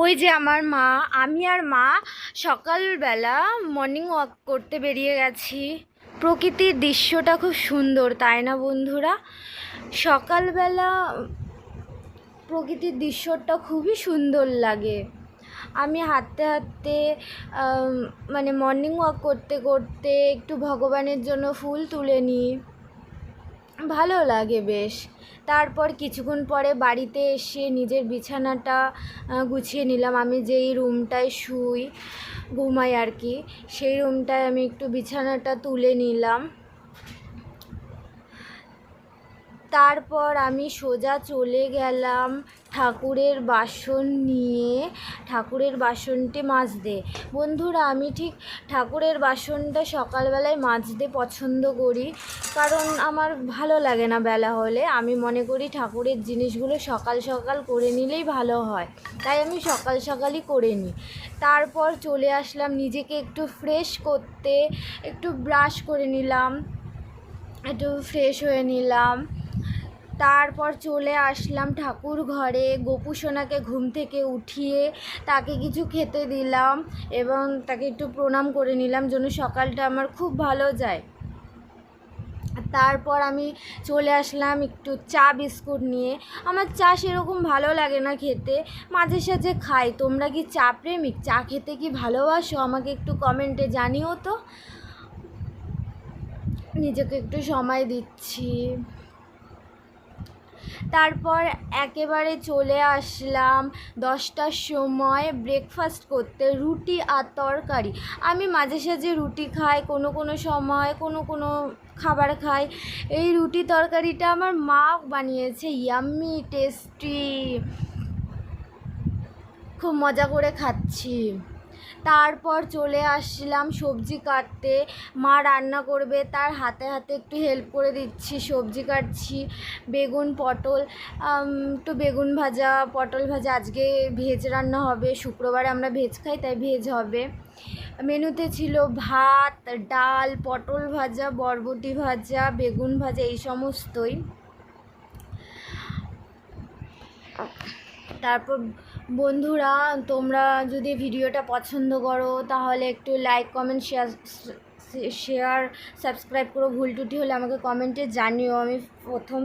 ওই যে আমার মা, আমি আর মা সকালবেলা মর্নিং ওয়াক করতে বেরিয়ে গেছি। প্রকৃতির দৃশ্যটা খুব সুন্দর, তাই না বন্ধুরা? সকালবেলা প্রকৃতির দৃশ্যটা খুবই সুন্দর লাগে। আমি হাঁটতে হাঁটতে মানে মর্নিং ওয়াক করতে করতে একটু ভগবানের জন্য ফুল তুলে নিই, ভালো লাগে বেশ। তারপর কিছুক্ষণ পরে বাড়িতে এসে নিজের বিছানাটা গুছিয়ে নিলাম। আমি যেই রুমটায় শুই, ঘুমাই আর কি, সেই রুমটায় আমি একটু বিছানাটা তুলে নিলাম। তারপর আমি সোজা চলে গেলাম ঠাকুরের বাসন নিয়ে ঠাকুরের বাসনটি মাজতে। বন্ধুরা, আমি ঠিক ঠাকুরের বাসনটা সকালবেলায় মাজতে পছন্দ করি, কারণ আমার ভালো লাগে না বেলা হলে। আমি মনে করি ঠাকুরের জিনিসগুলো সকাল সকাল করে নিলেই ভালো হয়, তাই আমি সকাল সকালই করে নিই। তারপর চলে আসলাম নিজেকে একটু ফ্রেশ করতে, একটু ব্রাশ করে নিলাম, একটু ফ্রেশ হয়ে নিলাম। তারপর চলে আসলাম ঠাকুর ঘরে, গোপু সোনাকে ঘুম থেকে উঠিয়ে তাকে কিছু খেতে দিলাম এবং তাকে একটু প্রণাম করে নিলাম, যেন সকালটা আমার খুব ভালো যায়। তারপর আমি চলে আসলাম একটু চা বিস্কুট নিয়ে। আমার চা সেরকম ভালো লাগে না খেতে, মাঝে সাঝে খাই। তোমরা কি চা প্রেমিক? চা খেতে কি ভালোবাসো? আমাকে একটু কমেন্টে জানিও তো। নিজেকে একটু সময় দিচ্ছি। তারপর একেবারে চলে আসলাম 10টার সময় ব্রেকফাস্ট করতে, রুটি আর তরকারি। আমি মাঝে সাঝে রুটি খাই, কোনো সময় কোনো খাবার খাই। এই রুটি তরকারিটা আমার মা বানিয়েছে, ইয়াম্মি টেস্টি, খুব মজা করে খাচ্ছি। তারপর চলে আসলাম সবজি কাটতে। মা রান্না করবে, তার হাতে হাতে একটু হেল্প করে দিচ্ছি, সবজি কাটছি। বেগুন পটল, একটু বেগুন ভাজা পটল ভাজা। আজকে ভেজ রান্না হবে, শুক্রবারে আমরা ভেজ খাই, তাই ভেজ হবে। মেনুতে ছিল ভাত, ডাল, পটল ভাজা, বরবটি ভাজা, বেগুন ভাজা, এই সমস্তই। তারপর বন্ধুরা, তোমরা যদি ভিডিওটা পছন্দ করো তাহলে একটু লাইক, কমেন্ট, শেয়ার, সাবস্ক্রাইব করো। ভুল ত্রুটি হলে আমাকে কমেন্টে জানিও। আমি প্রথম